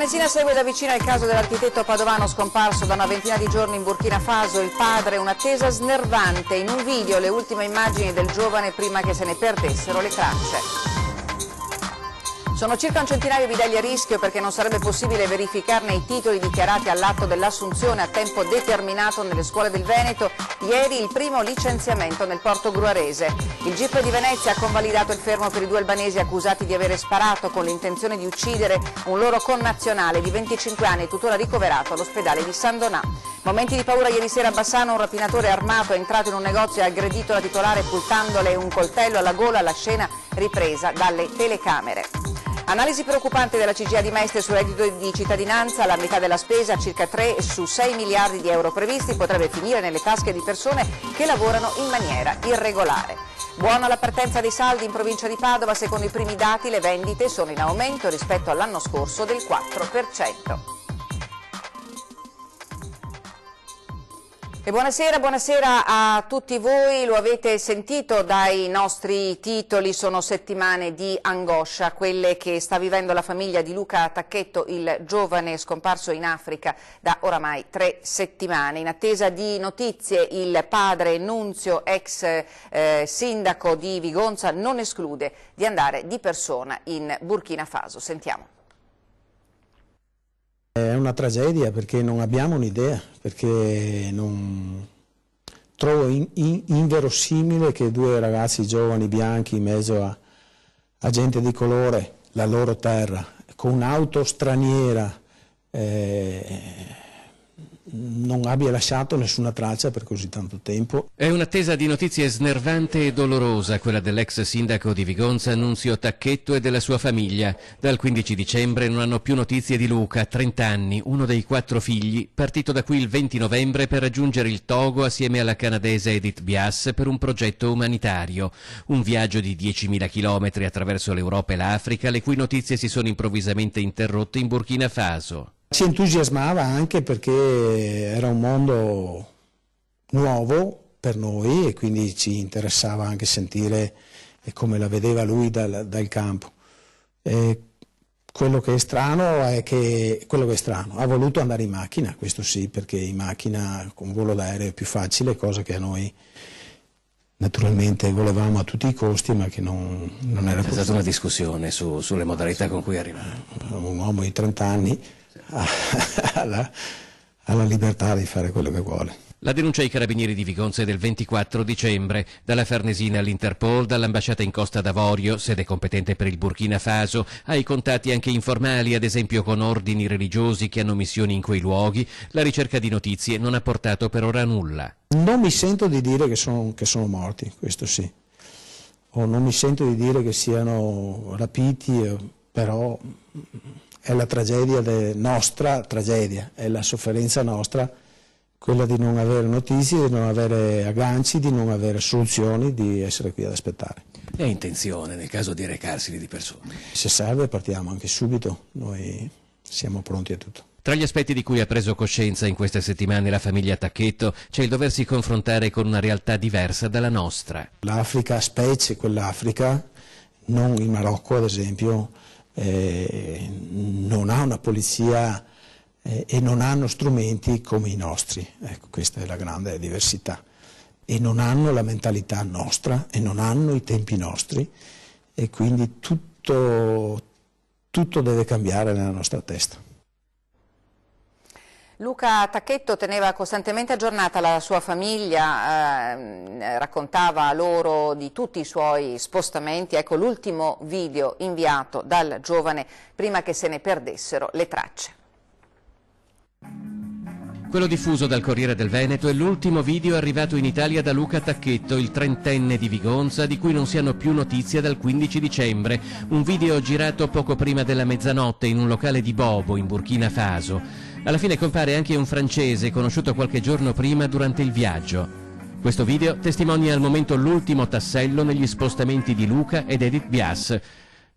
Farnesina segue da vicino il caso dell'architetto padovano scomparso da una ventina di giorni in Burkina Faso. Il padre, un'attesa snervante. In un video le ultime immagini del giovane prima che se ne perdessero le tracce. Sono circa un centinaio di bidelli a rischio perché non sarebbe possibile verificarne i titoli dichiarati all'atto dell'assunzione a tempo determinato nelle scuole del Veneto. Ieri il primo licenziamento nel porto gruarese. Il GIP di Venezia ha convalidato il fermo per i 2 albanesi accusati di avere sparato con l'intenzione di uccidere un loro connazionale di 25 anni, tuttora ricoverato all'ospedale di San Donà. Momenti di paura ieri sera a Bassano, un rapinatore armato è entrato in un negozio e ha aggredito la titolare puntandole un coltello alla gola, la scena ripresa dalle telecamere. Analisi preoccupante della CGIA di Mestre sul reddito di cittadinanza, la metà della spesa, circa 3 su 6 miliardi di euro previsti, potrebbe finire nelle tasche di persone che lavorano in maniera irregolare. Buona la partenza dei saldi in provincia di Padova, secondo i primi dati le vendite sono in aumento rispetto all'anno scorso del 4%. E buonasera a tutti voi, lo avete sentito dai nostri titoli, sono settimane di angoscia, quelle che sta vivendo la famiglia di Luca Tacchetto, il giovane scomparso in Africa da oramai 3 settimane. In attesa di notizie il padre Nunzio, ex sindaco di Vigonza, non esclude di andare di persona in Burkina Faso. Sentiamo. È una tragedia perché non abbiamo un'idea, perché trovo inverosimile che 2 ragazzi giovani bianchi in mezzo a gente di colore, la loro terra, con un'auto straniera, non abbia lasciato nessuna traccia per così tanto tempo. È un'attesa di notizie snervante e dolorosa, quella dell'ex sindaco di Vigonza, Nunzio Tacchetto, e della sua famiglia. Dal 15 dicembre non hanno più notizie di Luca, 30 anni, uno dei 4 figli, partito da qui il 20 novembre per raggiungere il Togo assieme alla canadese Edith Bias per un progetto umanitario. Un viaggio di 10.000 chilometri attraverso l'Europa e l'Africa, le cui notizie si sono improvvisamente interrotte in Burkina Faso. Ci entusiasmava anche perché era un mondo nuovo per noi e quindi ci interessava anche sentire come la vedeva lui dal campo. Quello che è strano ha voluto andare in macchina, questo sì, perché in macchina con volo d'aereo è più facile, cosa che a noi naturalmente volevamo a tutti i costi, ma che non era possibile. C'è stata una discussione sulle modalità con cui arrivare. Un uomo di 30 anni ha la libertà di fare quello che vuole. La denuncia ai carabinieri di Vigonza è del 24 dicembre, dalla Farnesina all'Interpol, dall'ambasciata in Costa d'Avorio, sede competente per il Burkina Faso, ai contatti anche informali, ad esempio con ordini religiosi che hanno missioni in quei luoghi. La ricerca di notizie non ha portato per ora nulla. Non mi sento di dire che sono morti, questo sì, o non mi sento di dire che siano rapiti, però è la tragedia nostra tragedia, è la sofferenza nostra, quella di non avere notizie, di non avere agganci, di non avere soluzioni, di essere qui ad aspettare. È intenzione nel caso di recarsi di persone? Se serve partiamo anche subito, noi siamo pronti a tutto. Tra gli aspetti di cui ha preso coscienza in queste settimane la famiglia Tacchetto c'è il doversi confrontare con una realtà diversa dalla nostra. L'Africa, specie quell'Africa, non il Marocco ad esempio, non ha una polizia e non hanno strumenti come i nostri, ecco, questa è la grande diversità, e non hanno la mentalità nostra e non hanno i tempi nostri, e quindi tutto deve cambiare nella nostra testa. Luca Tacchetto teneva costantemente aggiornata la sua famiglia, raccontava loro di tutti i suoi spostamenti. Ecco l'ultimo video inviato dal giovane prima che se ne perdessero le tracce. Quello diffuso dal Corriere del Veneto è l'ultimo video arrivato in Italia da Luca Tacchetto, il 30enne di Vigonza, di cui non si hanno più notizie dal 15 dicembre. Un video girato poco prima della mezzanotte in un locale di Bobo, in Burkina Faso. Alla fine compare anche un francese conosciuto qualche giorno prima durante il viaggio. Questo video testimonia al momento l'ultimo tassello negli spostamenti di Luca ed Edith Bias.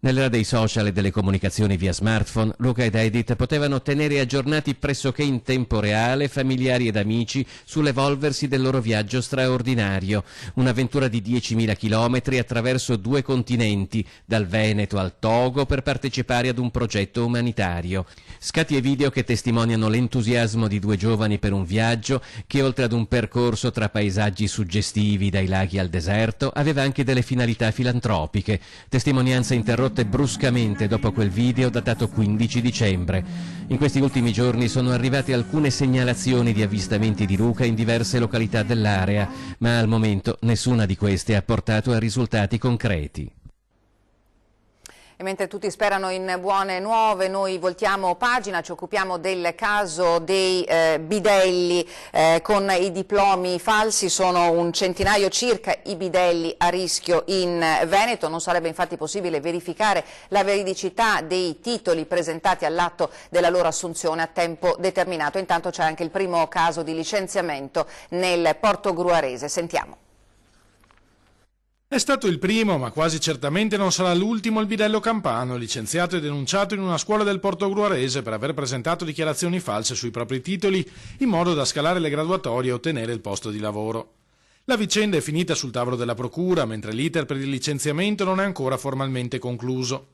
Nell'era dei social e delle comunicazioni via smartphone, Luca ed Edith potevano tenere aggiornati pressoché in tempo reale familiari ed amici sull'evolversi del loro viaggio straordinario, un'avventura di 10.000 chilometri attraverso 2 continenti, dal Veneto al Togo, per partecipare ad un progetto umanitario. Scatti e video che testimoniano l'entusiasmo di 2 giovani per un viaggio che, oltre ad un percorso tra paesaggi suggestivi dai laghi al deserto, aveva anche delle finalità filantropiche. Testimonianza interrotta bruscamente dopo quel video datato 15 dicembre. In questi ultimi giorni sono arrivate alcune segnalazioni di avvistamenti di Luca in diverse località dell'area, ma al momento nessuna di queste ha portato a risultati concreti. E mentre tutti sperano in buone nuove, noi voltiamo pagina, ci occupiamo del caso dei bidelli con i diplomi falsi. Sono un centinaio circa i bidelli a rischio in Veneto. Non sarebbe infatti possibile verificare la veridicità dei titoli presentati all'atto della loro assunzione a tempo determinato. Intanto c'è anche il primo caso di licenziamento nel Porto Gruarese. Sentiamo. È stato il primo, ma quasi certamente non sarà l'ultimo, il bidello campano, licenziato e denunciato in una scuola del Porto Gruarese per aver presentato dichiarazioni false sui propri titoli, in modo da scalare le graduatorie e ottenere il posto di lavoro. La vicenda è finita sul tavolo della procura, mentre l'iter per il licenziamento non è ancora formalmente concluso.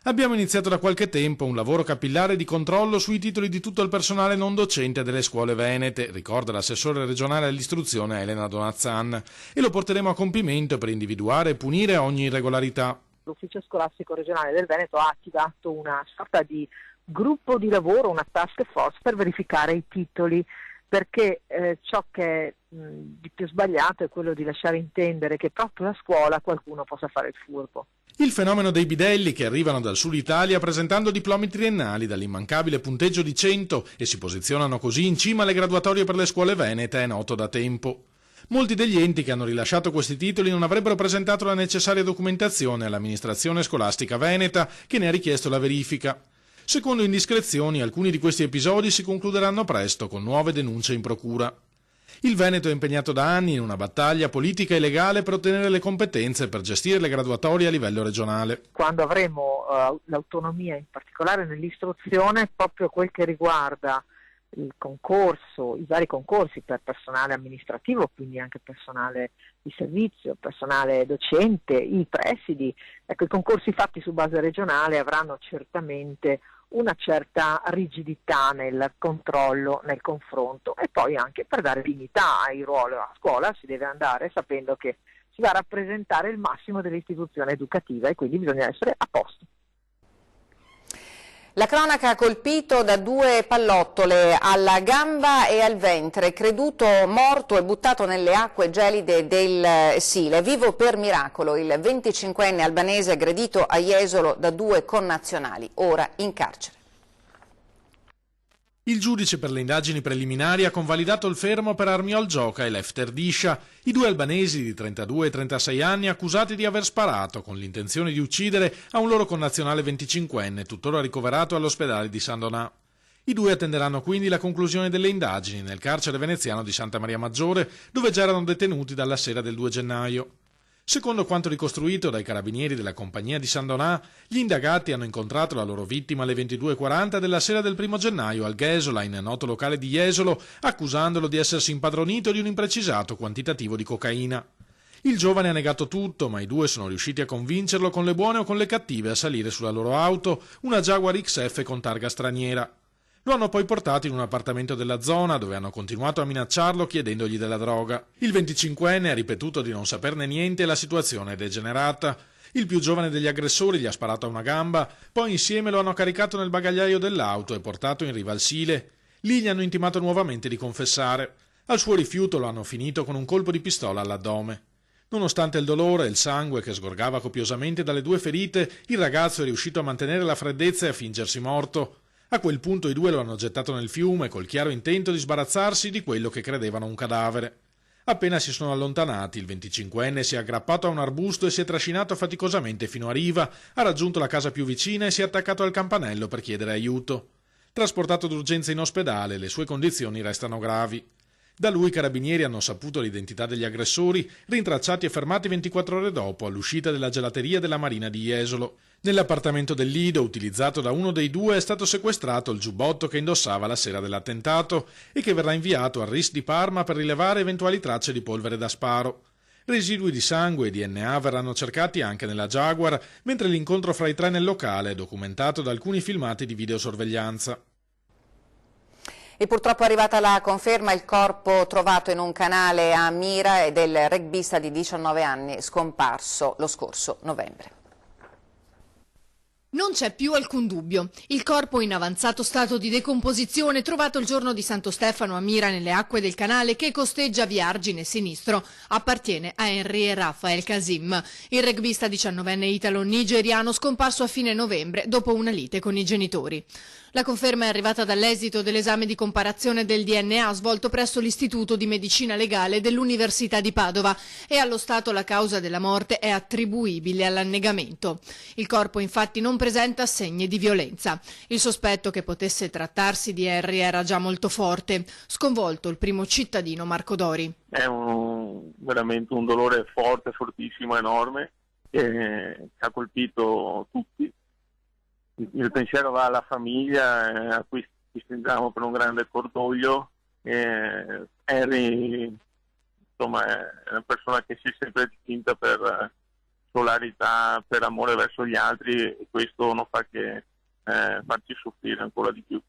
Abbiamo iniziato da qualche tempo un lavoro capillare di controllo sui titoli di tutto il personale non docente delle scuole venete, ricorda l'assessore regionale all'istruzione Elena Donazzan, e lo porteremo a compimento per individuare e punire ogni irregolarità. L'ufficio scolastico regionale del Veneto ha attivato una sorta di gruppo di lavoro, una task force per verificare i titoli, perché ciò che è di più sbagliato è quello di lasciare intendere che proprio a scuola qualcuno possa fare il furbo. Il fenomeno dei bidelli che arrivano dal sud Italia presentando diplomi triennali dall'immancabile punteggio di 100 e si posizionano così in cima alle graduatorie per le scuole venete è noto da tempo. Molti degli enti che hanno rilasciato questi titoli non avrebbero presentato la necessaria documentazione all'amministrazione scolastica veneta, che ne ha richiesto la verifica. Secondo indiscrezioni, alcuni di questi episodi si concluderanno presto con nuove denunce in procura. Il Veneto è impegnato da anni in una battaglia politica e legale per ottenere le competenze per gestire le graduatorie a livello regionale. Quando avremo l'autonomia, in particolare nell'istruzione, proprio quel che riguarda il concorso, i vari concorsi per personale amministrativo, quindi anche personale di servizio, personale docente, i presidi, ecco, i concorsi fatti su base regionale avranno certamente una certa rigidità nel controllo, nel confronto, e poi anche per dare dignità al ruolo a scuola si deve andare sapendo che si va a rappresentare il massimo dell'istituzione educativa e quindi bisogna essere a posto. La cronaca ha colpito da 2 pallottole alla gamba e al ventre, creduto morto e buttato nelle acque gelide del Sile. Vivo per miracolo il 25enne albanese aggredito a Jesolo da 2 connazionali, ora in carcere. Il giudice per le indagini preliminari ha convalidato il fermo per Armiol Gioca e Lefter Discia, i 2 albanesi di 32 e 36 anni accusati di aver sparato con l'intenzione di uccidere a un loro connazionale 25enne, tuttora ricoverato all'ospedale di San Donà. I 2 attenderanno quindi la conclusione delle indagini nel carcere veneziano di Santa Maria Maggiore, dove già erano detenuti dalla sera del 2 gennaio. Secondo quanto ricostruito dai carabinieri della compagnia di San Donà, gli indagati hanno incontrato la loro vittima alle 22:40 della sera del 1 gennaio al Gasoline, noto locale di Jesolo, accusandolo di essersi impadronito di un imprecisato quantitativo di cocaina. Il giovane ha negato tutto, ma i 2 sono riusciti a convincerlo con le buone o con le cattive a salire sulla loro auto, una Jaguar XF con targa straniera. Lo hanno poi portato in un appartamento della zona, dove hanno continuato a minacciarlo chiedendogli della droga. Il 25enne ha ripetuto di non saperne niente e la situazione è degenerata. Il più giovane degli aggressori gli ha sparato a una gamba, poi insieme lo hanno caricato nel bagagliaio dell'auto e portato in riva al Sile. Lì gli hanno intimato nuovamente di confessare. Al suo rifiuto lo hanno finito con un colpo di pistola all'addome. Nonostante il dolore e il sangue che sgorgava copiosamente dalle 2 ferite, il ragazzo è riuscito a mantenere la freddezza e a fingersi morto. A quel punto i 2 lo hanno gettato nel fiume col chiaro intento di sbarazzarsi di quello che credevano un cadavere. Appena si sono allontanati, il 25enne si è aggrappato a un arbusto e si è trascinato faticosamente fino a riva, ha raggiunto la casa più vicina e si è attaccato al campanello per chiedere aiuto. Trasportato d'urgenza in ospedale, le sue condizioni restano gravi. Da lui i carabinieri hanno saputo l'identità degli aggressori, rintracciati e fermati 24 ore dopo all'uscita della gelateria della Marina di Jesolo. Nell'appartamento del Lido, utilizzato da uno dei due, è stato sequestrato il giubbotto che indossava la sera dell'attentato e che verrà inviato al RIS di Parma per rilevare eventuali tracce di polvere da sparo. Residui di sangue e DNA verranno cercati anche nella Jaguar, mentre l'incontro fra i tre nel locale è documentato da alcuni filmati di videosorveglianza. E purtroppo è arrivata la conferma: il corpo trovato in un canale a Mira è del rugbista di 19 anni scomparso lo scorso novembre. Non c'è più alcun dubbio. Il corpo in avanzato stato di decomposizione trovato il giorno di Santo Stefano a Mira nelle acque del canale che costeggia via Argine Sinistro appartiene a Henry e Rafael Kasim, il rugbista 19enne italo-nigeriano scomparso a fine novembre dopo una lite con i genitori. La conferma è arrivata dall'esito dell'esame di comparazione del DNA svolto presso l'Istituto di Medicina Legale dell'Università di Padova e allo stato la causa della morte è attribuibile all'annegamento. Il corpo infatti non presenta segni di violenza. Il sospetto che potesse trattarsi di Henry era già molto forte. Sconvolto il primo cittadino Marco Dori. È veramente un dolore forte, fortissimo, enorme, che ha colpito tutti. Il pensiero va alla famiglia, a cui ci stringiamo per un grande cordoglio. Henry, insomma, è una persona che si è sempre distinta per solarità, per amore verso gli altri, e questo non fa che farci soffrire ancora di più.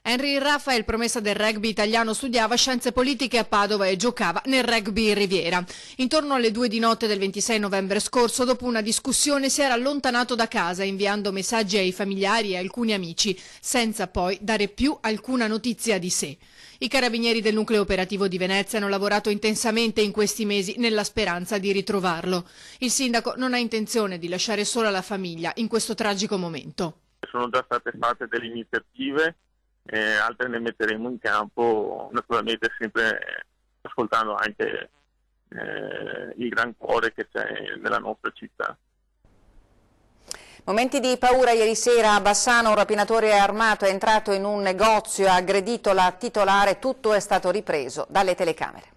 Henry Rafael, promessa del rugby italiano, studiava scienze politiche a Padova e giocava nel rugby Riviera. Intorno alle 2 di notte del 26 novembre scorso, dopo una discussione, si era allontanato da casa inviando messaggi ai familiari e alcuni amici, senza poi dare più alcuna notizia di sé. I carabinieri del nucleo operativo di Venezia hanno lavorato intensamente in questi mesi nella speranza di ritrovarlo. Il sindaco non ha intenzione di lasciare sola la famiglia in questo tragico momento. Sono già state fatte delle iniziative. Altre ne metteremo in campo, naturalmente sempre ascoltando anche il gran cuore che c'è nella nostra città. Momenti di paura ieri sera a Bassano: un rapinatore armato è entrato in un negozio e ha aggredito la titolare. Tutto è stato ripreso dalle telecamere.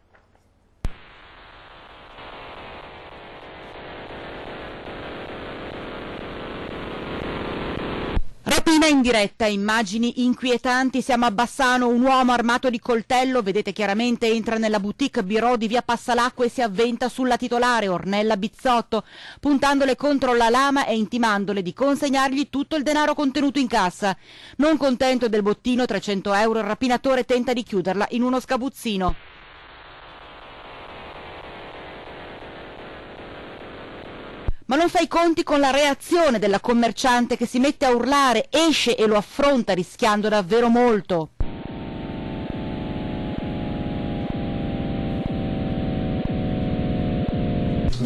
Rapina in diretta, immagini inquietanti. Siamo a Bassano, un uomo armato di coltello, vedete chiaramente, entra nella boutique Birò di via Passalacqua e si avventa sulla titolare, Ornella Bizzotto, puntandole contro la lama e intimandole di consegnargli tutto il denaro contenuto in cassa. Non contento del bottino, 300 euro, il rapinatore tenta di chiuderla in uno sgabuzzino. Ma non fa i conti con la reazione della commerciante che si mette a urlare, esce e lo affronta rischiando davvero molto.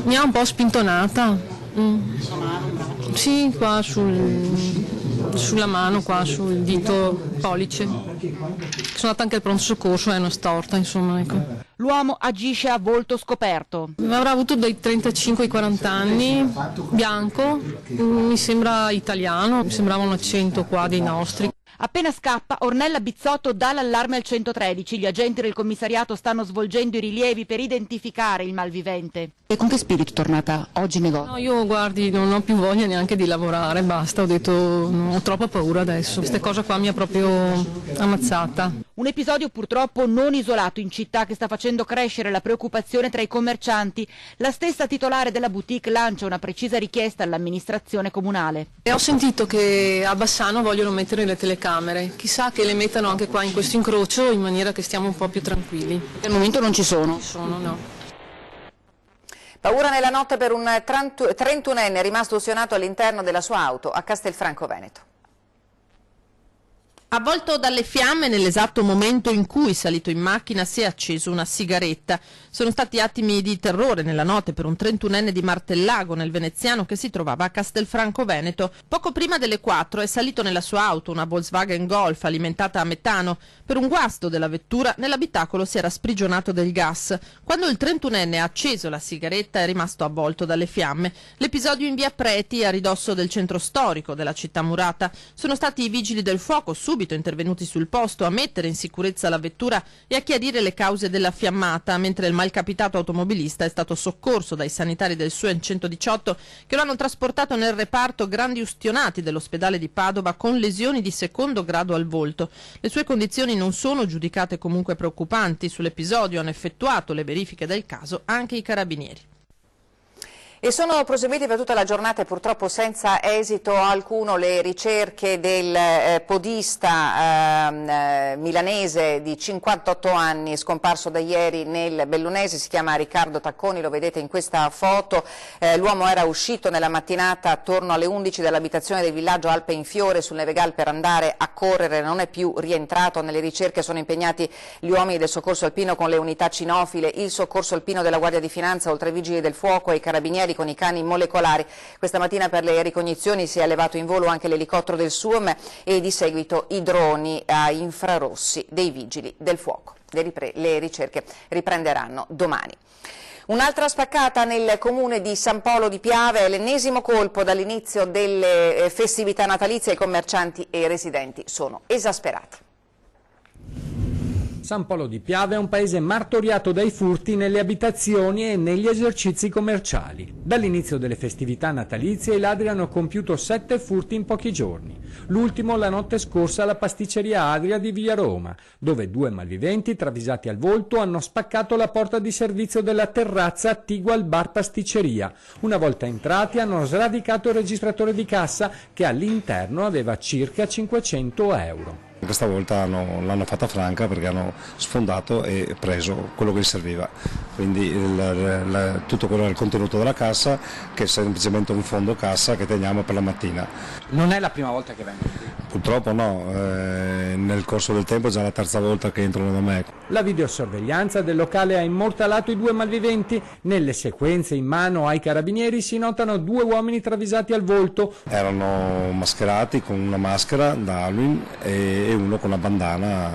Mi ha un po' spintonata. Sì, qua sulla mano, qua sul dito pollice. Sono andata anche al pronto soccorso, è una storta, insomma, ecco. L'uomo agisce a volto scoperto. Avrà avuto dai 35 ai 40 anni, bianco, mi sembra italiano, mi sembrava un accento qua dei nostri. Appena scappa, Ornella Bizzotto dà l'allarme al 113. Gli agenti del commissariato stanno svolgendo i rilievi per identificare il malvivente. E con che spirito è tornata oggi in negozio? No, io guardi, non ho più voglia neanche di lavorare, basta, ho detto, ho troppa paura adesso. Questa cosa qua mi ha proprio ammazzata. Un episodio purtroppo non isolato in città che sta facendo crescere la preoccupazione tra i commercianti. La stessa titolare della boutique lancia una precisa richiesta all'amministrazione comunale. E ho sentito che a Bassano vogliono mettere le telecamere, chissà che le mettano anche qua in questo incrocio in maniera che stiamo un po' più tranquilli. Al momento non ci sono. No. Paura nella notte per un 31enne rimasto ustionato all'interno della sua auto a Castelfranco Veneto. Avvolto dalle fiamme nell'esatto momento in cui, salito in macchina, si è acceso una sigaretta. Sono stati attimi di terrore nella notte per un 31enne di Martellago, nel veneziano, che si trovava a Castelfranco Veneto. Poco prima delle 4 è salito nella sua auto, una Volkswagen Golf alimentata a metano. Per un guasto della vettura, nell'abitacolo si era sprigionato del gas. Quando il 31enne ha acceso la sigaretta è rimasto avvolto dalle fiamme. L'episodio in via Preti, a ridosso del centro storico della città murata. Sono stati i vigili del fuoco subito subito intervenuti sul posto a mettere in sicurezza la vettura e a chiarire le cause della fiammata, mentre il malcapitato automobilista è stato soccorso dai sanitari del SUEN 118 che lo hanno trasportato nel reparto grandi ustionati dell'ospedale di Padova con lesioni di secondo grado al volto. Le sue condizioni non sono giudicate comunque preoccupanti. Sull'episodio hanno effettuato le verifiche del caso anche i carabinieri. E sono proseguite per tutta la giornata e purtroppo senza esito alcuno le ricerche del podista milanese di 58 anni scomparso da ieri nel Bellunese. Si chiama Riccardo Tacconi, lo vedete in questa foto. L'uomo era uscito nella mattinata attorno alle 11 dall'abitazione del villaggio Alpe in Fiore sul Nevegal per andare a correre, non è più rientrato. Nelle ricerche sono impegnati gli uomini del soccorso alpino con le unità cinofile, il soccorso alpino della Guardia di Finanza, oltre ai vigili del fuoco e i carabinieri con i cani molecolari. Questa mattina per le ricognizioni si è elevato in volo anche l'elicottero del SUEM e di seguito i droni a infrarossi dei vigili del fuoco. Le ricerche riprenderanno domani. Un'altra spaccata nel comune di San Polo di Piave, l'ennesimo colpo dall'inizio delle festività natalizie. I commercianti e i residenti sono esasperati. San Polo di Piave è un paese martoriato dai furti nelle abitazioni e negli esercizi commerciali. Dall'inizio delle festività natalizie i ladri hanno compiuto 7 furti in pochi giorni. L'ultimo la notte scorsa alla pasticceria Adria di Via Roma, dove 2 malviventi travisati al volto hanno spaccato la porta di servizio della terrazza attigua al bar pasticceria. Una volta entrati hanno sradicato il registratore di cassa che all'interno aveva circa 500 euro. Questa volta l'hanno fatta franca perché hanno sfondato e preso quello che gli serviva, quindi tutto quello del contenuto della cassa, che è semplicemente un fondo cassa che teniamo per la mattina. Non è la prima volta che vengono? Purtroppo no, nel corso del tempo è già la terza volta che entrano da me. La videosorveglianza del locale ha immortalato i 2 malviventi. Nelle sequenze in mano ai carabinieri si notano 2 uomini travisati al volto. Erano mascherati con una maschera da Halloween e uno con una bandana.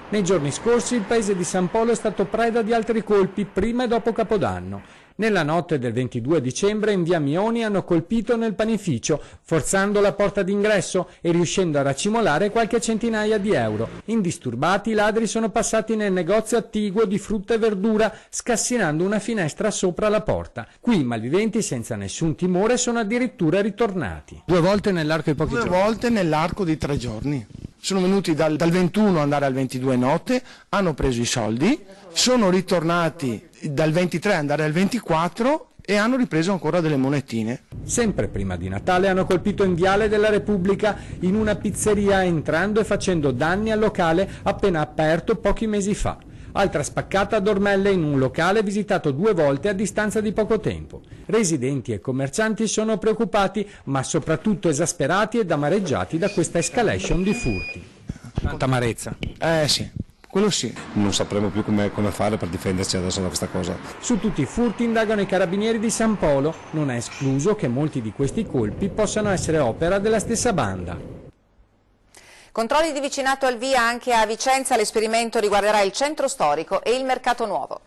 Nei giorni scorsi il paese di San Polo è stato preda di altri colpi prima e dopo Capodanno. Nella notte del 22 dicembre in via Mioni hanno colpito nel panificio, forzando la porta d'ingresso e riuscendo a racimolare qualche centinaia di euro. Indisturbati i ladri sono passati nel negozio attiguo di frutta e verdura, scassinando una finestra sopra la porta. Qui i malviventi senza nessun timore sono addirittura ritornati. 2 volte nell'arco di pochi giorni? 2 volte nell'arco di 3 giorni. Sono venuti dal 21 andare al 22 notte, hanno preso i soldi, sono ritornati dal 23 andare al 24 e hanno ripreso ancora delle monetine. Sempre prima di Natale hanno colpito in Viale della Repubblica in una pizzeria, entrando e facendo danni al locale appena aperto pochi mesi fa. Altra spaccata a Dormelle in un locale visitato 2 volte a distanza di poco tempo. Residenti e commercianti sono preoccupati, ma soprattutto esasperati ed amareggiati da questa escalation di furti. Tanta amarezza. Sì, quello sì. Non sapremo più come fare per difenderci adesso da questa cosa. Su tutti i furti indagano i carabinieri di San Polo. Non è escluso che molti di questi colpi possano essere opera della stessa banda. Controlli di vicinato al via anche a Vicenza. L'esperimento riguarderà il centro storico e il mercato nuovo.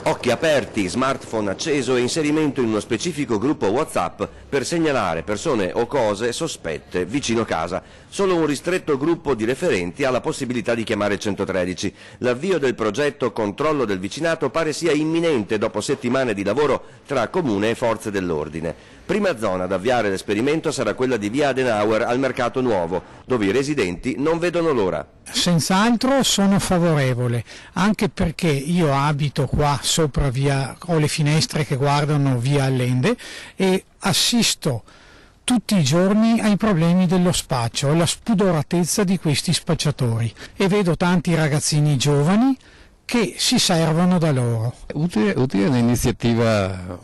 Occhi aperti, smartphone acceso e inserimento in uno specifico gruppo WhatsApp per segnalare persone o cose sospette vicino casa. Solo un ristretto gruppo di referenti ha la possibilità di chiamare 113. L'avvio del progetto Controllo del vicinato pare sia imminente dopo settimane di lavoro tra Comune e forze dell'ordine. Prima zona ad avviare l'esperimento sarà quella di via Adenauer al Mercato Nuovo, dove i residenti non vedono l'ora. Senz'altro sono favorevole, anche perché io abito qua sopra via, ho le finestre che guardano via Allende e assisto tutti i giorni ai problemi dello spaccio, alla spudoratezza di questi spacciatori e vedo tanti ragazzini giovani che si servono da loro. Utile un'iniziativa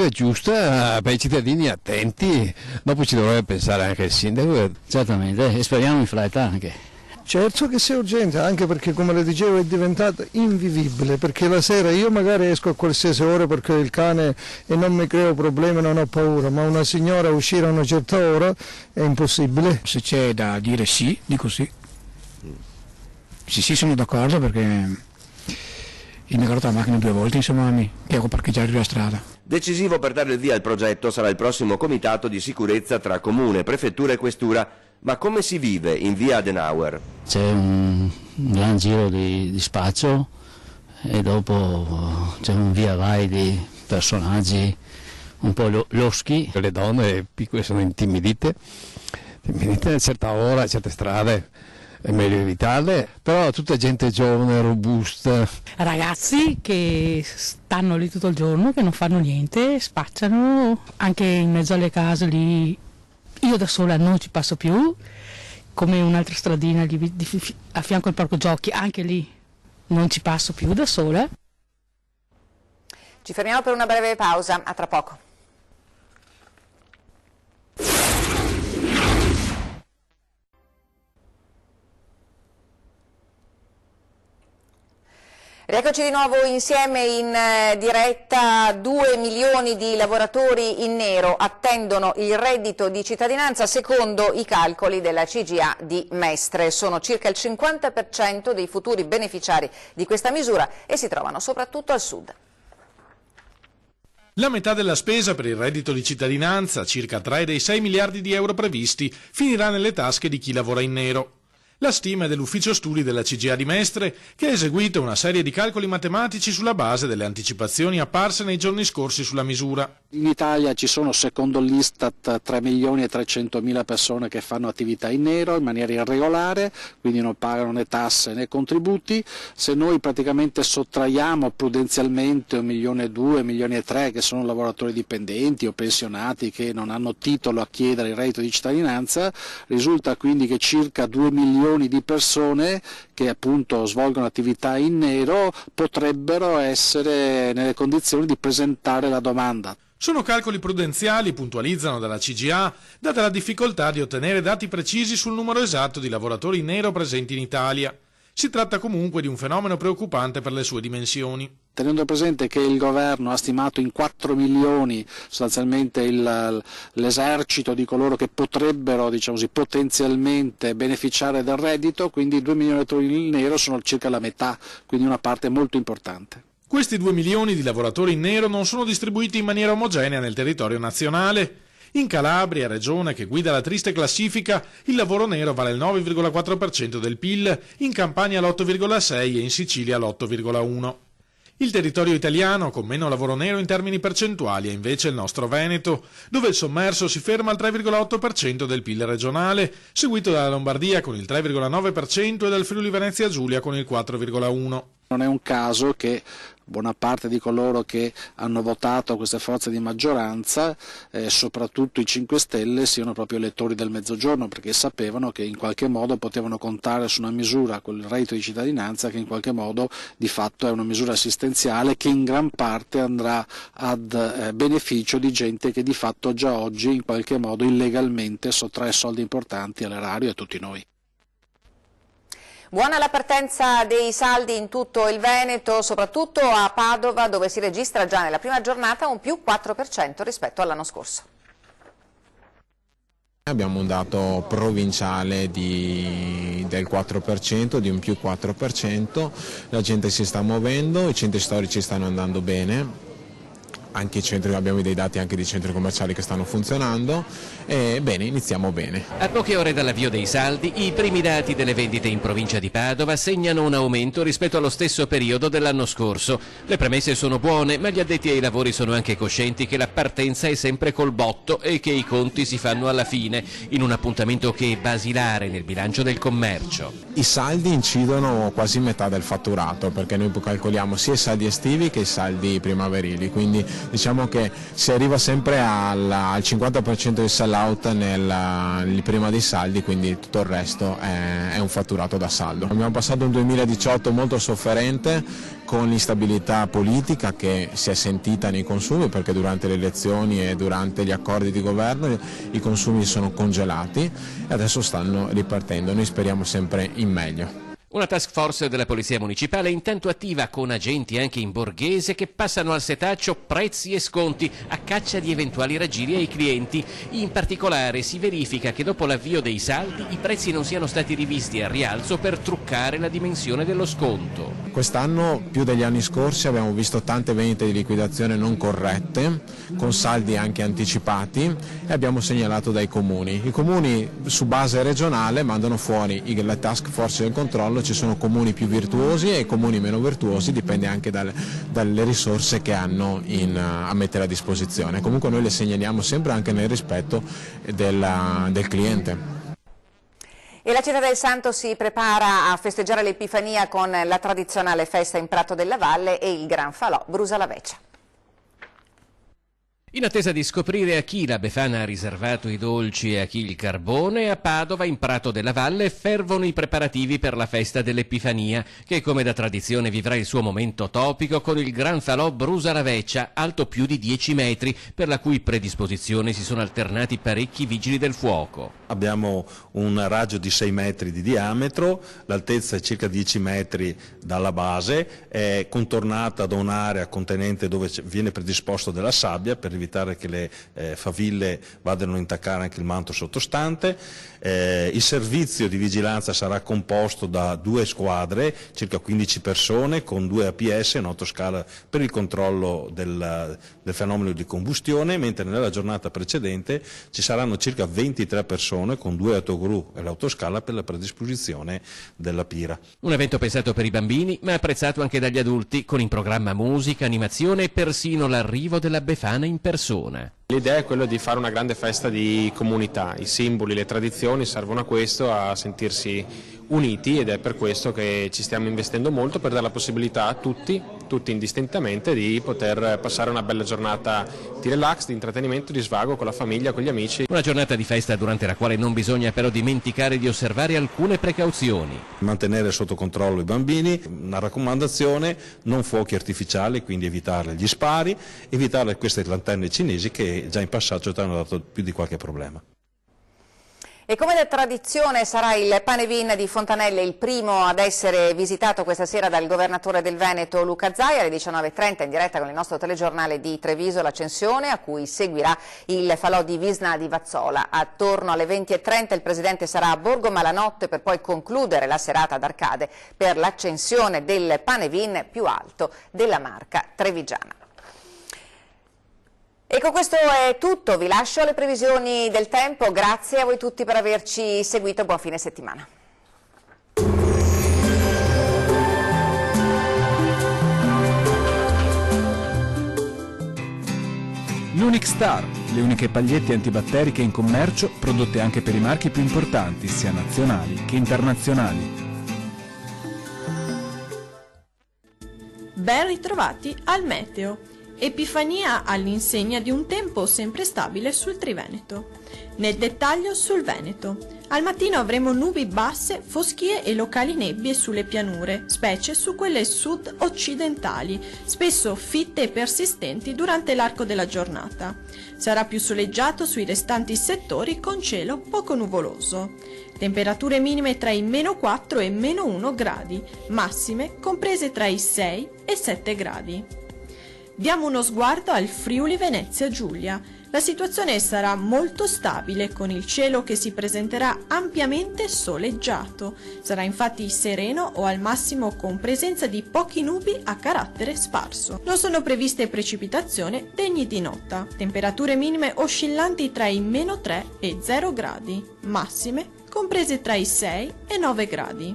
giusta per i cittadini attenti, dopo ci dovrebbe pensare anche il sindaco. Certamente, e speriamo in fretta anche. Certo che sia urgente, anche perché come le dicevo è diventata invivibile, perché la sera io magari esco a qualsiasi ora perché ho il cane e non mi creo problemi, non ho paura, ma una signora uscire a una certa ora è impossibile. Se c'è da dire sì, dico sì. Sì, sono d'accordo perché il mio carro la macchina 2 volte, insomma, mi devo parcheggiare sulla strada. Decisivo per dare il via al progetto sarà il prossimo comitato di sicurezza tra Comune, Prefettura e Questura. Ma come si vive in via Adenauer? C'è un gran giro di spaccio e dopo c'è un via vai di personaggi un po' loschi. Le donne piccole sono intimidite a una certa ora, a certe strade è meglio evitarle, però tutta gente giovane, robusta. Ragazzi che stanno lì tutto il giorno, che non fanno niente, spacciano, anche in mezzo alle case lì. Io da sola non ci passo più, come un'altra stradina a fianco al parco giochi, anche lì non ci passo più da sola. Ci fermiamo per una breve pausa, a tra poco. Rieccoci di nuovo insieme in diretta. 2 milioni di lavoratori in nero attendono il reddito di cittadinanza secondo i calcoli della CGA di Mestre. Sono circa il 50% dei futuri beneficiari di questa misura e si trovano soprattutto al sud. La metà della spesa per il reddito di cittadinanza, circa 3 dei 6 miliardi di euro previsti, finirà nelle tasche di chi lavora in nero. La stima è dell'ufficio studi della CGA di Mestre, che ha eseguito una serie di calcoli matematici sulla base delle anticipazioni apparse nei giorni scorsi sulla misura. In Italia ci sono, secondo l'Istat, 3.300.000 persone che fanno attività in nero in maniera irregolare, quindi non pagano né tasse né contributi. Se noi praticamente sottraiamo prudenzialmente 1,2 milioni, 1,3 milioni che sono lavoratori dipendenti o pensionati che non hanno titolo a chiedere il reddito di cittadinanza, risulta quindi che circa 2 milioni di persone che appunto svolgono attività in nero potrebbero essere nelle condizioni di presentare la domanda. Sono calcoli prudenziali, puntualizzano dalla CGA, data la difficoltà di ottenere dati precisi sul numero esatto di lavoratori in nero presenti in Italia. Si tratta comunque di un fenomeno preoccupante per le sue dimensioni. Tenendo presente che il governo ha stimato in 4 milioni sostanzialmente l'esercito di coloro che potrebbero, diciamo così, potenzialmente beneficiare del reddito, quindi 2 milioni di lavoratori in nero sono circa la metà, quindi una parte molto importante. Questi 2 milioni di lavoratori in nero non sono distribuiti in maniera omogenea nel territorio nazionale. In Calabria, regione che guida la triste classifica, il lavoro nero vale il 9,4% del PIL, in Campania l'8,6% e in Sicilia l'8,1%. Il territorio italiano con meno lavoro nero in termini percentuali è invece il nostro Veneto, dove il sommerso si ferma al 3,8% del PIL regionale, seguito dalla Lombardia con il 3,9% e dal Friuli Venezia Giulia con il 4,1%. Non è un caso che buona parte di coloro che hanno votato queste forze di maggioranza, soprattutto i 5 Stelle, siano proprio elettori del Mezzogiorno, perché sapevano che in qualche modo potevano contare su una misura con il reddito di cittadinanza che in qualche modo di fatto è una misura assistenziale che in gran parte andrà ad beneficio di gente che di fatto già oggi in qualche modo illegalmente sottrae soldi importanti all'erario e a tutti noi. Buona la partenza dei saldi in tutto il Veneto, soprattutto a Padova, dove si registra già nella prima giornata un più 4% rispetto all'anno scorso. Abbiamo un dato provinciale del 4%, di un più 4%, la gente si sta muovendo, i centri storici stanno andando bene. Anche i centri, abbiamo dei dati anche di centri commerciali che stanno funzionando e bene, iniziamo bene. A poche ore dall'avvio dei saldi, i primi dati delle vendite in provincia di Padova segnano un aumento rispetto allo stesso periodo dell'anno scorso. Le premesse sono buone, ma gli addetti ai lavori sono anche coscienti che la partenza è sempre col botto e che i conti si fanno alla fine, in un appuntamento che è basilare nel bilancio del commercio. I saldi incidono quasi metà del fatturato, perché noi calcoliamo sia i saldi estivi che i saldi primaverili, quindi diciamo che si arriva sempre al 50% di sell out prima dei saldi, quindi tutto il resto è un fatturato da saldo. Abbiamo passato un 2018 molto sofferente, con l'instabilità politica che si è sentita nei consumi, perché durante le elezioni e durante gli accordi di governo i consumi sono congelati e adesso stanno ripartendo. Noi speriamo sempre in meglio. Una task force della Polizia Municipale intanto attiva con agenti anche in borghese che passano al setaccio prezzi e sconti a caccia di eventuali raggiri ai clienti. In particolare si verifica che dopo l'avvio dei saldi i prezzi non siano stati rivisti al rialzo per truccare la dimensione dello sconto. Quest'anno, più degli anni scorsi, abbiamo visto tante vendite di liquidazione non corrette, con saldi anche anticipati, e abbiamo segnalato dai comuni. I comuni su base regionale mandano fuori la task force del controllo. Ci sono comuni più virtuosi e comuni meno virtuosi, dipende anche dalle risorse che hanno a mettere a disposizione. Comunque noi le segnaliamo sempre anche nel rispetto del cliente. E la città del Santo si prepara a festeggiare l'Epifania con la tradizionale festa in Prato della Valle e il Gran Falò Brusa la Veccia. In attesa di scoprire a chi la Befana ha riservato i dolci e a chi il carbone, a Padova, in Prato della Valle, fervono i preparativi per la festa dell'Epifania, che come da tradizione vivrà il suo momento topico con il Gran Falò Brusa la Veccia, alto più di 10 metri, per la cui predisposizione si sono alternati parecchi vigili del fuoco. Abbiamo un raggio di 6 metri di diametro, l'altezza è circa 10 metri dalla base, è contornata da un'area contenente dove viene predisposto della sabbia per evitare che le faville vadano a intaccare anche il manto sottostante. Il servizio di vigilanza sarà composto da 2 squadre, circa 15 persone, con 2 APS, un'autoscala per il controllo del fenomeno di combustione, mentre nella giornata precedente ci saranno circa 23 persone con 2 autogru e l'autoscala per la predisposizione della pira. Un evento pensato per i bambini, ma apprezzato anche dagli adulti, con in programma musica, animazione e persino l'arrivo della Befana in persona. L'idea è quella di fare una grande festa di comunità, i simboli, le tradizioni servono a questo, a sentirsi uniti, ed è per questo che ci stiamo investendo molto per dare la possibilità a tutti indistintamente di poter passare una bella giornata di relax, di intrattenimento, di svago con la famiglia, con gli amici. Una giornata di festa durante la quale non bisogna però dimenticare di osservare alcune precauzioni. Mantenere sotto controllo i bambini, una raccomandazione, non fuochi artificiali, quindi evitare gli spari, evitare queste lanterne cinesi che già in passato ci hanno dato più di qualche problema. E come da tradizione sarà il Panevin di Fontanelle il primo ad essere visitato questa sera dal governatore del Veneto Luca Zaia, alle 19:30 in diretta con il nostro telegiornale di Treviso l'Ascensione, a cui seguirà il falò di Visna di Vazzola. Attorno alle 20:30 il presidente sarà a Borgo Malanotte per poi concludere la serata ad Arcade per l'accensione del Panevin più alto della Marca trevigiana. E con questo è tutto, vi lascio alle previsioni del tempo, grazie a voi tutti per averci seguito, buon fine settimana. L'Unic Star, le uniche pagliette antibatteriche in commercio, prodotte anche per i marchi più importanti, sia nazionali che internazionali. Ben ritrovati al meteo. Epifania all'insegna di un tempo sempre stabile sul Triveneto. Nel dettaglio sul Veneto. Al mattino avremo nubi basse, foschie e locali nebbie sulle pianure, specie su quelle sud-occidentali, spesso fitte e persistenti durante l'arco della giornata. Sarà più soleggiato sui restanti settori con cielo poco nuvoloso. Temperature minime tra i -4 e -1 gradi, massime comprese tra i 6 e 7 gradi. Diamo uno sguardo al Friuli Venezia Giulia. La situazione sarà molto stabile, con il cielo che si presenterà ampiamente soleggiato. Sarà infatti sereno o al massimo con presenza di pochi nubi a carattere sparso. Non sono previste precipitazioni degni di nota. Temperature minime oscillanti tra i -3 e 0 gradi, massime comprese tra i 6 e 9 gradi.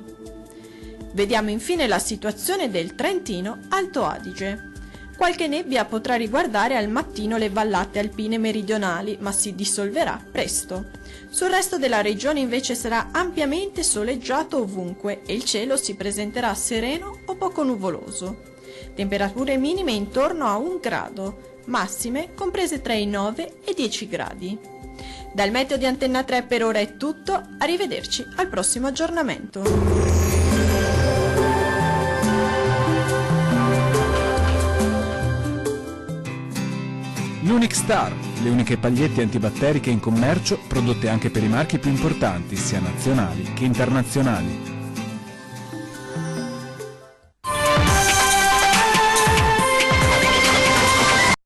Vediamo infine la situazione del Trentino Alto Adige. Qualche nebbia potrà riguardare al mattino le vallate alpine meridionali, ma si dissolverà presto. Sul resto della regione invece sarà ampiamente soleggiato ovunque e il cielo si presenterà sereno o poco nuvoloso. Temperature minime intorno a 1 grado, massime comprese tra i 9 e 10 gradi. Dal meteo di Antenna 3 per ora è tutto, arrivederci al prossimo aggiornamento. L'Unic Star, le uniche pagliette antibatteriche in commercio, prodotte anche per i marchi più importanti, sia nazionali che internazionali.